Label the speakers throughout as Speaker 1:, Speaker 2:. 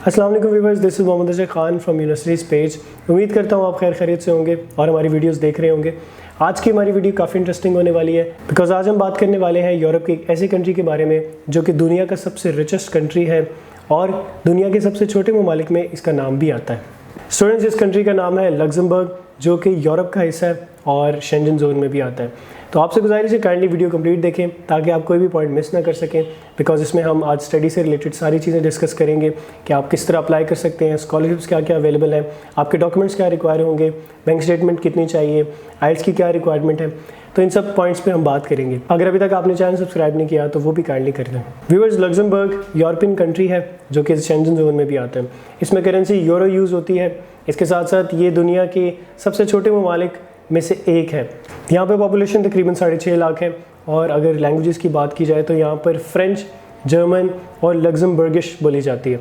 Speaker 1: अस्सलाम वालेकुम viewers, this is Mohammad Ajay Khan from universities page. उम्मीद करता हूँ आप खैर खैरियत से होंगे और हमारी वीडियोस देख रहे होंगे। आज की हमारी वीडियो काफ़ी इंटरेस्टिंग होने वाली है बिकॉज आज हम बात करने वाले हैं यूरोप की एक ऐसी कंट्री के बारे में जो कि दुनिया का सबसे रिचेस्ट कंट्री है और दुनिया के सबसे छोटे ममालिक में इसका नाम भी आता है। स्टूडेंट्स, इस कंट्री का नाम है लग्जमबर्ग, जो कि यूरोप का हिस्सा है और शेंजन जोन में भी आता है। तो आपसे गुजारिश है काइंडली वीडियो कंप्लीट देखें ताकि आप कोई भी पॉइंट मिस ना कर सकें, बिकॉज इसमें हम आज स्टडी से रिलेटेड सारी चीज़ें डिस्कस करेंगे कि आप किस तरह अप्लाई कर सकते हैं, स्कॉलरशिप्स क्या क्या अवेलेबल हैं, आपके डॉक्यूमेंट्स क्या रिक्वायर होंगे, बैंक स्टेटमेंट कितनी चाहिए, आइल्स की क्या रिक्वायरमेंट है। तो इन सब पॉइंट्स पे हम बात करेंगे। अगर अभी तक आपने चैनल सब्सक्राइब नहीं किया तो वो भी काइंडली कर दें। व्यूअर्स, लग्जमबर्ग यूरोपियन कंट्री है जो कि शेंजन जोन में भी आता है। इसमें करेंसी यूरो यूज़ होती है। इसके साथ साथ ये दुनिया के सबसे छोटे ममालिक में से एक है। यहाँ पे पॉपुलेशन तकरीबन 6.5 लाख है और अगर लैंग्वेजेस की बात की जाए तो यहाँ पर फ्रेंच, जर्मन और लग्जमबर्गिश बोली जाती है।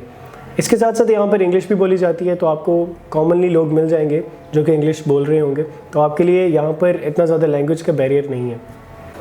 Speaker 1: इसके साथ साथ यहाँ पर इंग्लिश भी बोली जाती है, तो आपको कॉमनली लोग मिल जाएंगे जो कि इंग्लिश बोल रहे होंगे, तो आपके लिए यहाँ पर इतना ज़्यादा लैंग्वेज का बैरियर नहीं है।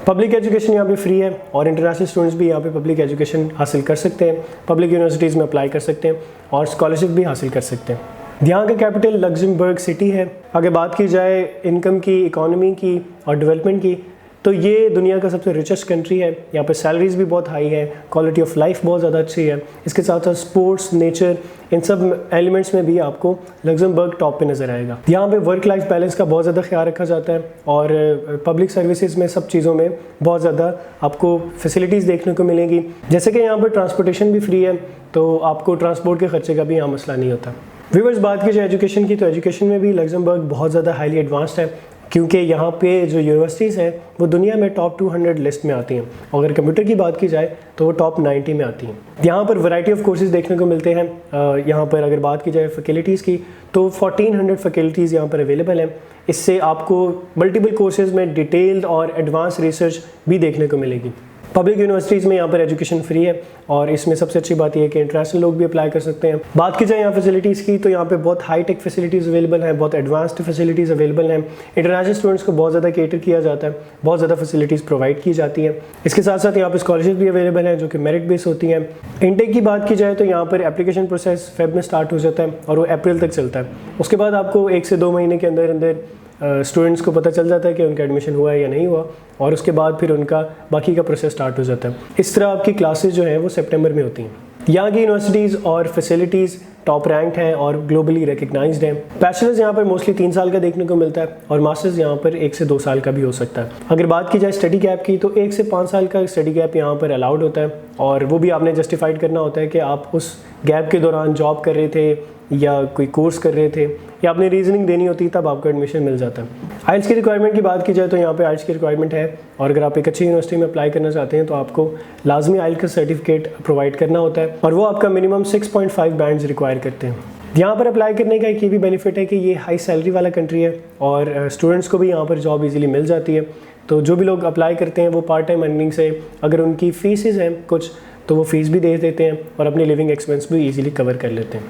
Speaker 1: पब्लिक एजुकेशन यहाँ पे फ्री है और इंटरनेशनल स्टूडेंट्स भी यहाँ पे पब्लिक एजुकेशन हासिल कर सकते हैं, पब्लिक यूनिवर्सिटीज़ में अप्लाई कर सकते हैं और स्कॉलरशिप भी हासिल कर सकते हैं। यहाँ का कैपिटल लग्जमबर्ग सिटी है। अगर बात की जाए इनकम की, इकोनॉमी की और डेवलपमेंट की, तो ये दुनिया का सबसे रिचेस्ट कंट्री है। यहाँ पर सैलरीज भी बहुत हाई है, क्वालिटी ऑफ लाइफ बहुत ज़्यादा अच्छी है। इसके साथ साथ स्पोर्ट्स, नेचर, इन सब एलिमेंट्स में भी आपको लग्जमबर्ग टॉप पे नज़र आएगा। यहाँ पे वर्क लाइफ बैलेंस का बहुत ज़्यादा ख्याल रखा जाता है और पब्लिक सर्विसेज में सब चीज़ों में बहुत ज़्यादा आपको फैसिलिटीज़ देखने को मिलेंगी। जैसे कि यहाँ पर ट्रांसपोर्टेशन भी फ्री है, तो आपको ट्रांसपोर्ट के खर्चे का भी यहाँ मसला नहीं होता। व्यूअर्स, बात की जाए एजुकेशन की, तो एजुकेशन में भी लग्जमबर्ग बहुत ज़्यादा हाईली एडवांस्ड है, क्योंकि यहाँ पे जो यूनिवर्सिटीज़ हैं वो दुनिया में टॉप 200 लिस्ट में आती हैं। अगर कंप्यूटर की बात की जाए तो वो टॉप 90 में आती हैं। यहाँ पर वैरायटी ऑफ कोर्सेज देखने को मिलते हैं। यहाँ पर अगर बात की जाए फैकल्टीज़ की, तो 1400 फैकल्टीज़ यहाँ पर अवेलेबल हैं। इससे आपको मल्टीपल कोर्सेज में डिटेल्ड और एडवांस रिसर्च भी देखने को मिलेगी। पब्लिक यूनिवर्सिटीज़ में यहाँ पर एजुकेशन फ्री है और इसमें सबसे अच्छी बात यह है कि इंटरनेशनल लोग भी अप्लाई कर सकते हैं। बात की जाए यहाँ फैसिलिटीज़ की, तो यहाँ पे बहुत हाई टेक फैसिलिटीज़ अवेलेबल हैं, बहुत एडवांस्ड फैसिलिटीज़ अवेलेबल हैं। इंटरनेशनल स्टूडेंट्स को बहुत ज़्यादा केटर किया जाता है, बहुत ज़्यादा फैसिलिटीज़ प्रोवाइड की जाती हैं। इसके साथ साथ यहाँ पर स्कॉलरशिप भी अवेलेबल हैं जो कि मेरिट बेस होती हैं। इनटेक की बात की जाए तो यहाँ पर एप्लीकेशन प्रोसेस फेब में स्टार्ट हो जाता है और वो अप्रैल तक चलता है। उसके बाद आपको 1 से 2 महीने के अंदर अंदर स्टूडेंट्स को पता चल जाता है कि उनका एडमिशन हुआ है या नहीं हुआ, और उसके बाद फिर उनका बाकी का प्रोसेस स्टार्ट हो जाता है। इस तरह आपकी क्लासेस जो हैं वो सितंबर में होती हैं। यहाँ की यूनिवर्सिटीज़ और फैसिलिटीज़ टॉप रैंक हैं और ग्लोबली रिकग्नाइज्ड हैं। बैचलर्स यहाँ पर मोस्टली 3 साल का देखने को मिलता है और मास्टर्स यहाँ पर 1 से 2 साल का भी हो सकता है। अगर बात की जाए स्टडी गैप की, तो 1 से 5 साल का स्टडी गैप यहाँ पर अलाउड होता है और वो भी आपने जस्टिफाइड करना होता है कि आप उस गैप के दौरान जॉब कर रहे थे या कोई कोर्स कर रहे थे या आपने रीजनिंग देनी होती है, तब आपको एडमिशन मिल जाता है। आइल्स की रिक्वायरमेंट की बात की जाए तो यहाँ पे आइल्स की रिक्वायरमेंट है और अगर आप एक अच्छी यूनिवर्सिटी में अप्लाई करना चाहते हैं तो आपको लाजमी आइल्स का सर्टिफिकेट प्रोवाइड करना होता है और वो आपका मिनिमम 6.5 बैंड्स रिक्वायर करते हैं। यहाँ पर अप्लाई करने का एक ये भी बेनिफिट है कि ये हाई सैलरी वाला कंट्री है और स्टूडेंट्स को भी यहाँ पर जॉब ईजिली मिल जाती है। तो जो भी लोग अप्लाई करते हैं वो पार्ट टाइम अर्निंग से, अगर उनकी फीसेज हैं कुछ, तो वो फीस भी दे देते हैं और अपनी लिविंग एक्सपेंस भी ईजिली कवर कर लेते हैं।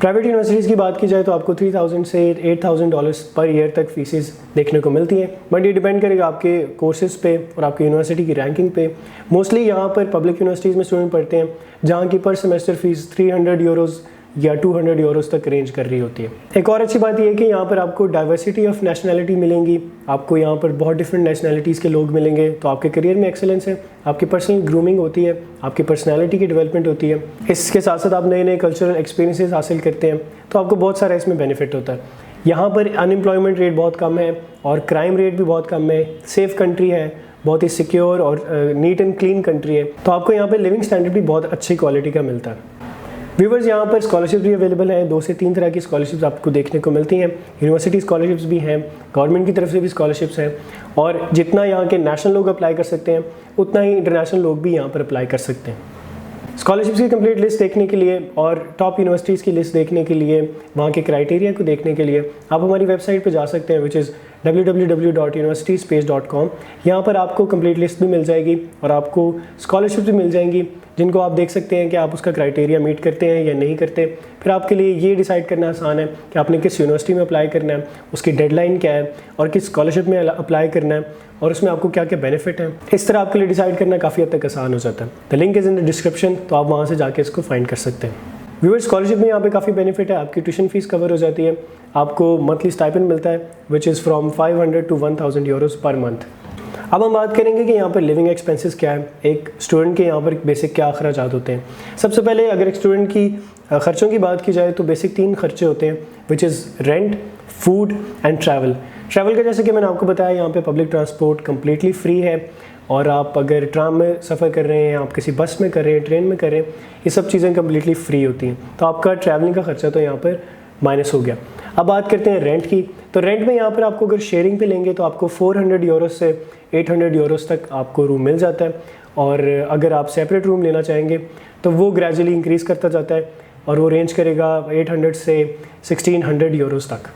Speaker 1: प्राइवेट यूनिवर्सिटीज़ की बात की जाए तो आपको $3000 से $8000 पर ईयर तक फीसेस देखने को मिलती हैं, बट ये डिपेंड करेगा आपके कोर्सेज पे और आपकी यूनिवर्सिटी की रैंकिंग पे। मोस्टली यहाँ पर पब्लिक यूनिवर्सिटीज़ में स्टूडेंट पढ़ते हैं जहाँ की पर सेमेस्टर फीस €300 या €200 तक रेंज कर रही होती है। एक और अच्छी बात यह है कि यहाँ पर आपको डाइवर्सिटी ऑफ नेशनैलिटी मिलेंगी। आपको यहाँ पर बहुत डिफरेंट नेशनैलिटीज़ के लोग मिलेंगे, तो आपके करियर में एक्सेलेंस है, आपकी पर्सनल ग्रूमिंग होती है, आपकी पर्सनैलिटी की डेवलपमेंट होती है। इसके साथ साथ आप नए नए कल्चरल एक्सपीरियंसेस हासिल करते हैं, तो आपको बहुत सारा इसमें बेनिफिट होता है। यहाँ पर अनएम्प्लॉयमेंट रेट बहुत कम है और क्राइम रेट भी बहुत कम है। सेफ़ कंट्री है, बहुत ही सिक्योर और नीट एंड क्लीन कंट्री है, तो आपको यहाँ पर लिविंग स्टैंडर्ड भी बहुत अच्छी क्वालिटी का मिलता है। व्यूवर्स, यहाँ पर स्कॉलरशिप भी अवेलेबल हैं। 2 से 3 तरह की स्कॉलरशिप्स आपको देखने को मिलती हैं। यूनिवर्सिटी स्कॉलरशिप्स भी हैं, गवर्नमेंट की तरफ से भी स्कॉलरशिप्स हैं और जितना यहाँ के नेशनल लोग अप्लाई कर सकते हैं उतना ही इंटरनेशनल लोग भी यहाँ पर अप्लाई कर सकते हैं। स्कॉलरशिप्स की कंप्लीट लिस्ट देखने के लिए और टॉप यूनिवर्सिटीज़ की लिस्ट देखने के लिए, वहाँ के क्राइटेरिया को देखने के लिए आप हमारी वेबसाइट पर जा सकते हैं, विच इज़ www.universitiespace.com। यहाँ पर आपको कंप्लीट लिस्ट भी मिल जाएगी और आपको स्कॉलरशिप भी मिल जाएंगी जिनको आप देख सकते हैं कि आप उसका क्राइटेरिया मीट करते हैं या नहीं करते। फिर आपके लिए ये डिसाइड करना आसान है कि आपने किस यूनिवर्सिटी में अप्लाई करना है, उसकी डेडलाइन क्या है और किस स्कॉलरशिप में अप्लाई करना है और उसमें आपको क्या क्या बेनिफिट है। इस तरह आपके लिए डिसाइड करना काफ़ी हद तक आसान हो जाता है। The link is in the description, तो आप वहाँ से जाके इसको फाइंड कर सकते हैं। व्यूअर्स, स्कॉलरशिप में यहाँ पे काफ़ी बेनिफिट है। आपकी ट्यूशन फीस कवर हो जाती है, आपको मंथली स्टाइपेंड मिलता है which is from 500 to 1000 euros per month. अब हम बात करेंगे कि यहाँ पर लिविंग एक्सपेंसेस क्या है, एक स्टूडेंट के यहाँ पर बेसिक क्या अखराजात होते हैं। सबसे पहले अगर एक स्टूडेंट की खर्चों की बात की जाए तो बेसिक 3 खर्चे होते हैं which is rent, food and travel. Travel का जैसे कि मैंने आपको बताया, यहाँ पे पब्लिक ट्रांसपोर्ट कम्प्लीटली फ्री है, और आप अगर ट्राम में सफ़र कर रहे हैं, आप किसी बस में कर रहे हैं, ट्रेन में कर रहे हैं, ये सब चीज़ें कम्प्लीटली फ्री होती हैं। तो आपका ट्रैवलिंग का खर्चा तो यहाँ पर माइनस हो गया। अब बात करते हैं रेंट की। तो रेंट में यहाँ पर आपको अगर शेयरिंग पे लेंगे तो आपको 400 यूरोज़ से 800 यूरोज़ तक आपको रूम मिल जाता है, और अगर आप सेपरेट रूम लेना चाहेंगे तो वो ग्रेजुअली इंक्रीज़ करता जाता है और वो रेंज करेगा 800 से 1600 यूरोज़ तक।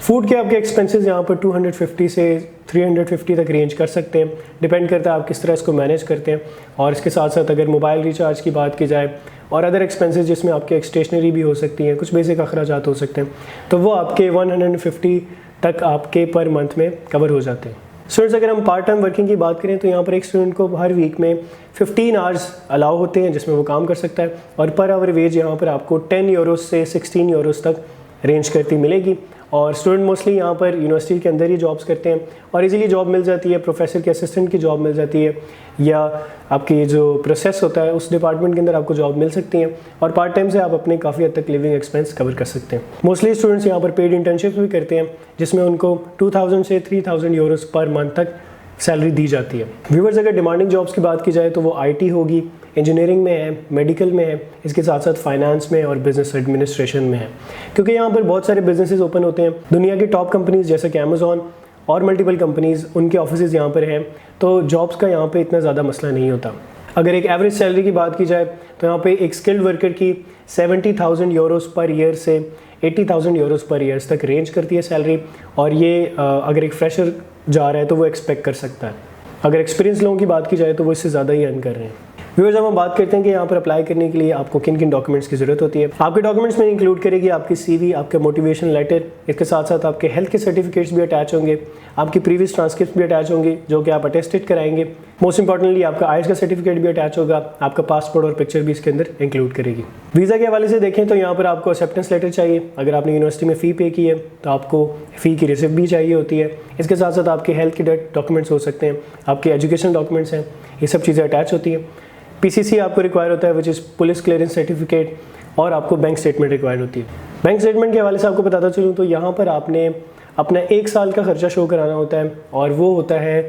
Speaker 1: फूड के आपके एक्सपेंसेस यहाँ पर 250 से 350 तक रेंज कर सकते हैं, डिपेंड करता है आप किस तरह इसको मैनेज करते हैं। और इसके साथ साथ अगर मोबाइल रिचार्ज की बात की जाए और अदर एक्सपेंसेस जिसमें आपके एक स्टेशनरी भी हो सकती हैं, कुछ बेसिक अखराजात हो सकते हैं, तो वो आपके 150 तक आपके पर मंथ में कवर हो जाते हैं। स्टूडेंट्स, अगर हम पार्ट टाइम वर्किंग की बात करें तो यहाँ पर एक स्टूडेंट को हर वीक में 15 आवर्स अलाउ होते हैं जिसमें वो काम कर सकता है, और पर आवर वेज यहाँ पर आपको 10 यूरोज़ से 16 यूरोज़ तक रेंज करती मिलेगी। और स्टूडेंट मोस्टली यहाँ पर यूनिवर्सिटी के अंदर ही जॉब्स करते हैं और इजीली जॉब मिल जाती है, प्रोफेसर के असिस्टेंट की जॉब मिल जाती है, या आपकी जो प्रोसेस होता है उस डिपार्टमेंट के अंदर आपको जॉब मिल सकती है, और पार्ट टाइम से आप अपने काफ़ी हद तक लिविंग एक्सपेंस कवर कर सकते हैं। मोस्टली स्टूडेंट्स यहाँ पर पेड इंटर्नशिप्स भी करते हैं जिसमें उनको 2000 से 3000 यूरोज़ पर मंथ तक सैलरी दी जाती है। व्यूअर्स, अगर डिमांडिंग जॉब्स की बात की जाए तो वो IT होगी, इंजीनियरिंग में है, मेडिकल में है, इसके साथ साथ फाइनेंस में और बिजनेस एडमिनिस्ट्रेशन में है, क्योंकि यहाँ पर बहुत सारे बिजनेसेस ओपन होते हैं। दुनिया की टॉप कंपनीज जैसे कि अमेज़ॉन और मल्टीपल कंपनीज, उनके ऑफिसेज यहाँ पर हैं, तो जॉब्स का यहाँ पे इतना ज़्यादा मसला नहीं होता। अगर एक एवरेज सैलरी की बात की जाए तो यहाँ पे एक स्किल्ड वर्कर की 70,000 यूरोज़ पर ईयर से 80,000 यूरोज़ पर ईयर तक रेंज करती है सैलरी, और ये अगर एक फ्रेशर जा रहा है तो वो एक्सपेक्ट कर सकता है। अगर एक्सपीरियंस लोगों की बात की जाए तो वो इससे ज़्यादा ही अर्न कर रहे हैं। व्यूअर्स, जब हम बात करते हैं कि यहाँ पर अप्लाई करने के लिए आपको किन किन डॉक्यूमेंट्स की ज़रूरत होती है, आपके डॉक्यूमेंट्स में इंक्लूड करेगी आपकी CV, आपका मोटिवेशन लेटर, इसके साथ साथ आपके हेल्थ के सर्टिफिकेट्स भी अटैच होंगे, आपकी प्रीवियस ट्रांसक्रिप्ट भी अटैच होंगी जो कि आप अटेस्टेड कराएंगे। मोस्ट इंपॉर्टेंटली आपका IELTS का सर्टिफिकेट भी अटैच होगा, आपका पासपोर्ट और पिक्चर भी इसके अंदर इंक्लूड करेगी। वीज़ा के हवाले से देखें तो यहाँ पर आपको एक्सेप्टेंस लेटर चाहिए, अगर आपने यूनिवर्सिटी में फ़ी पे की है तो आपको फ़ी की रिसिप्ट भी चाहिए होती है। इसके साथ साथ आपके हेल्थ के डॉक्यूमेंट्स हो सकते हैं, आपके एजुकेशन डॉक्यूमेंट्स हैं, ये सब चीज़ें अटैच होती हैं। PCC आपको रिक्वायर होता है which is police clearance certificate, और आपको बैंक स्टेटमेंट रिक्वायर होती है। बैंक स्टेटमेंट के हवाले से आपको बताता चलूँ तो यहाँ पर आपने अपना 1 साल का खर्चा शो कराना होता है, और वो होता है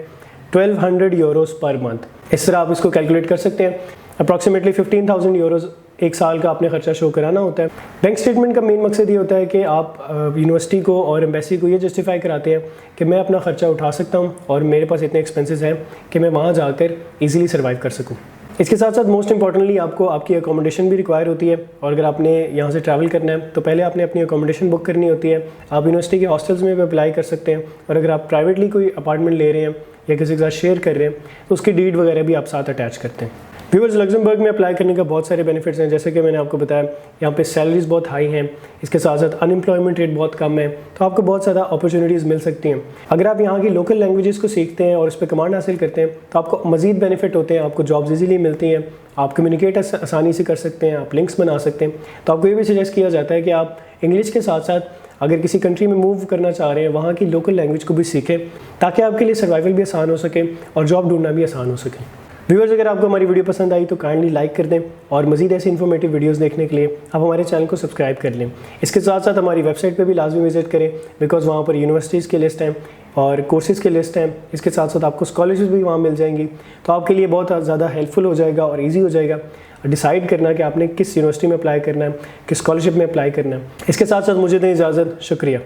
Speaker 1: 1200 यूरोज़ पर मंथ। इस तरह आप इसको कैलकुलेट कर सकते हैं, अप्रॉक्सीमेटली 15,000 यूरोज़ 1 साल का आपने खर्चा शो कराना होता है। बैंक स्टेटमेंट का मेन मकसद ये होता है कि आप यूनिवर्सिटी को और एम्बेसी को ये जस्टिफाई कराते हैं कि मैं अपना खर्चा उठा सकता हूँ और मेरे पास इतने एक्सपेंसेस हैं कि मैं वहाँ जाकर ईजिली सर्वाइव कर सकूँ। इसके साथ साथ मोस्ट इंपॉर्टेंटली आपको आपकी अकोमोडेशन भी रिक्वायर होती है, और अगर आपने यहाँ से ट्रैवल करना है तो पहले आपने अपनी अकोमोडेशन बुक करनी होती है। आप यूनिवर्सिटी के हॉस्टल्स में भी अप्लाई कर सकते हैं, और अगर आप प्राइवेटली कोई अपार्टमेंट ले रहे हैं या किसी के साथ शेयर कर रहे हैं तो उसकी डीड वगैरह भी आप साथ अटैच करते हैं। व्यूअर्स, लग्जमबर्ग में अप्लाई करने का बहुत सारे बेनिफिट्स हैं, जैसे कि मैंने आपको बताया यहाँ पे सैलरीज बहुत हाई हैं, इसके साथ साथ अनएम्प्लॉयमेंट रेट बहुत कम है, तो आपको बहुत ज़्यादा अपॉर्चुनिटीज़ मिल सकती हैं। अगर आप यहाँ की लोकल लैंग्वेजेस को सीखते हैं और उस पर कमांड हासिल करते हैं तो आपको मज़ीद बेनिफिट होते हैं, आपको जॉब्स ईजीली मिलती हैं, आप कम्युनिकेट आसानी से कर सकते हैं, आप लिंक्स बना सकते हैं। तो आपको ये भी सजेस्ट किया जाता है कि आप इंग्लिश के साथ साथ अगर किसी कंट्री में मूव करना चाह रहे हैं वहाँ की लोकल लैंग्वेज को भी सीखें, ताकि आपके लिए सर्वाइवल भी आसान हो सके और जॉब ढूंढना भी आसान हो सके। व्यूअर्स, अगर आपको हमारी वीडियो पसंद आई तो काइंडली लाइक कर दें, और मज़ीद ऐसे इन्फॉर्मेटिव वीडियोस देखने के लिए आप हमारे चैनल को सब्सक्राइब कर लें। इसके साथ साथ हमारी वेबसाइट पे भी लाजमी विजिट करें, बिकॉज वहाँ पर यूनिवर्सिटीज़ की लिस्ट हैं और कोर्सेज़ की लिस्ट हैं। इसके साथ साथ आपको स्कॉलरशिप भी वहाँ मिल जाएंगी, तो आपके लिए बहुत ज़्यादा हेल्पफुल हो जाएगा और ईजी हो जाएगा डिसाइड करना कि आपने किस यूनिवर्सिटी में अप्लाई करना है, किस स्कॉलरशिप में अप्लाई करना है। इसके साथ साथ मुझे दें इजाज़त। शुक्रिया।